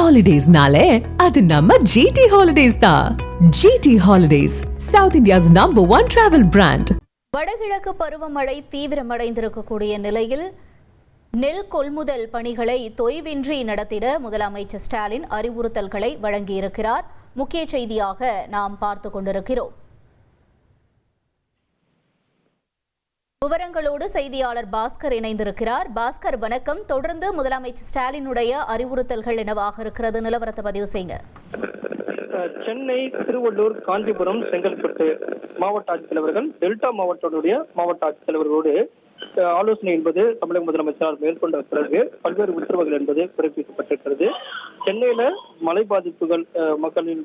ஹாலிடேஸ்னாலே அது நம்ம ஜிடி ஹாலிடேஸ் தான். GT holidays, south India's number 1 travel brand. வடகிழக்கு பருவமழை தீவிரமடைந்திருக்கக்கூடிய நிலையில் நெல் கொள்முதல் பணிகளை தொய்வின்றி நடத்திட முதலமைச்சர் ஸ்டாலின் அறிவுறுத்தல்களை வழங்கியிருக்கிறார். முக்கிய செய்தியாக நாம் பார்த்து கொண்டிருக்கிறோம். விவரங்களோடு செய்தியாளர் பாஸ்கர் இணைந்திருக்கிறார். பாஸ்கர், வணக்கம். தொடர்ந்து முதலமைச்சர் ஸ்டாலினுடைய அறிவுறுத்தல்கள் என்னவாக இருக்கிறது, நிலவரத்தை பதிவு செய்யுங்க. சென்னை, திருவள்ளூர், காஞ்சிபுரம், செங்கல்பட்டு மாவட்ட ஆட்சித்தலைவர்கள், டெல்டா மாவட்டத்துடைய மாவட்ட ஆட்சித்தலைவர்களோடு ஆலோசனை என்பது தமிழக முதலமைச்சரால் மேற்கொண்ட பிறகு பல்வேறு உத்தரவுகள் என்பது பிறப்பிக்கப்பட்டிருக்கிறது. சென்னையில மழை பாதிப்புகள் மக்களின்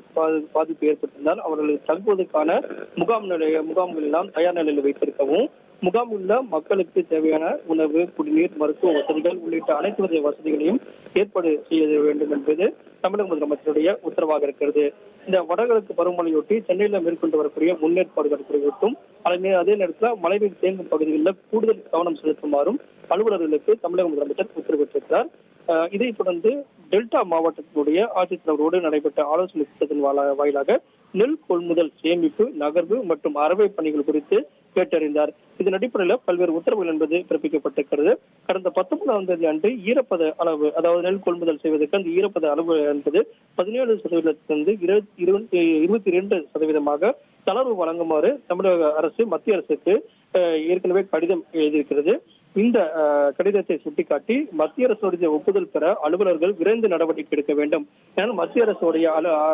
பாதிப்பு ஏற்பட்டிருந்தால் அவர்களுக்கு தங்குவதற்கான முகாம்கள் எல்லாம் தயார் நிலையில் வைத்திருக்கவும், முகாம் உள்ள மக்களுக்கு தேவையான உணவு, குடிநீர், மருத்துவ வசதிகள் உள்ளிட்ட அனைத்து வித வசதிகளையும் ஏற்பாடு செய்ய வேண்டும் என்பது தமிழக முதலமைச்சருடைய உத்தரவாக இருக்கிறது. இந்த வடகிழக்கு பருவமழையொட்டி சென்னையில மேற்கொண்டு வரக்கூடிய முன்னேற்பாடுகள் குறித்தும் அதே நேரத்தில் மழைநீர் தேங்கும் பகுதிகளில் கூடுதல் கவனம் செலுத்துமாறும் அலுவலர்களுக்கு தமிழக முதலமைச்சர் உத்தரவிட்டிருக்கிறார். இதைத் தொடர்ந்து டெல்டா மாவட்டத்தினுடைய ஆட்சித்தலைவரோடு நடைபெற்ற ஆலோசனை கூட்டத்தின் வாயிலாக நெல் கொள்முதல், சேமிப்பு, நகர்வு மற்றும் அறவை பணிகள் குறித்து கேட்டறிந்தார். இதன் அடிப்படையில் பல்வேறு உத்தரவுகள் என்பது பிறப்பிக்கப்பட்டிருக்கிறது. கடந்த 19ஆம் தேதி அன்று ஈரப்பத அளவு, அதாவது நெல் கொள்முதல் செய்வதற்கு அந்த ஈரப்பத அளவு என்பது 17%, 22% தளர்வு வழங்குமாறு தமிழக அரசு மத்திய அரசுக்கு ஏற்கனவே கடிதம் எழுதியிருக்கிறது. இந்த கடிதத்தை சுட்டிக்காட்டி மத்திய அரசுடைய ஒப்புதல் பெற அலுவலர்கள் விரைந்து நடவடிக்கை எடுக்க வேண்டும். ஏன்னா மத்திய அரசுடைய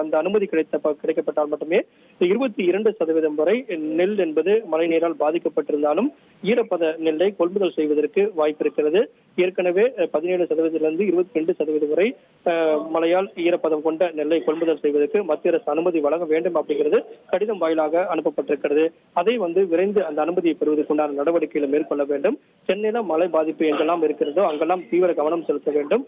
அந்த அனுமதி கிடைக்கப்பட்டால் மட்டுமே 22% வரை நெல் என்பது மழை நீரால் பாதிக்கப்பட்டிருந்தாலும் ஈரப்பத நெல்லை கொள்முதல் செய்வதற்கு வாய்ப்பு இருக்கிறது. ஏற்கனவே 17%-லிருந்து 22% வரை மழையால் ஈரப்பதம் கொண்ட நெல்லை கொள்முதல் செய்வதற்கு மத்திய அரசு அனுமதி வழங்க வேண்டும் அப்படிங்கிறது கடிதம் வாயிலாக அனுப்பப்பட்டிருக்கிறது. அதை விரைந்து அந்த அனுமதியை பெறுவதற்குண்டான நடவடிக்கைகளை மேற்கொள்ள வேண்டும். சென்னையில மழை பாதிப்பு எங்கெல்லாம் இருக்கிறதோ அங்கெல்லாம் தீவிர கவனம் செலுத்த வேண்டும்.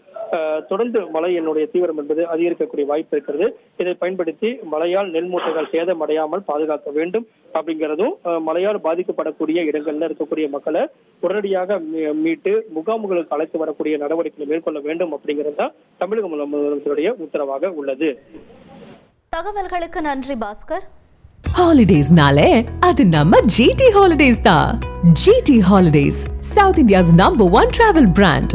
தொடர்ந்து மழை தீவிரம் என்பது அதிகரிக்கக்கூடிய வாய்ப்பு இருக்கிறது. இதை பயன்படுத்தி மழையால் நெல் மூட்டைகள் சேதமடையாமல் பாதுகாக்க வேண்டும் அப்படிங்கிறதும், மழையால் பாதிக்கப்படக்கூடிய இடங்கள்ல இருக்கக்கூடிய மக்களை உடனடியாக மீட்டு முகாம்களுக்கு அழைத்து வரக்கூடிய நடவடிக்கைகளை மேற்கொள்ள வேண்டும் அப்படிங்கிறது தான் தமிழக முதலமைச்சருடைய உத்தரவாக உள்ளது. தகவல்களுக்கு நன்றி பாஸ்கர். ஹாலிடேஸ்னாலே அது நம்ம ஜிடி ஹாலிடேஸ் தான். GT holidays, south India's number 1 travel brand.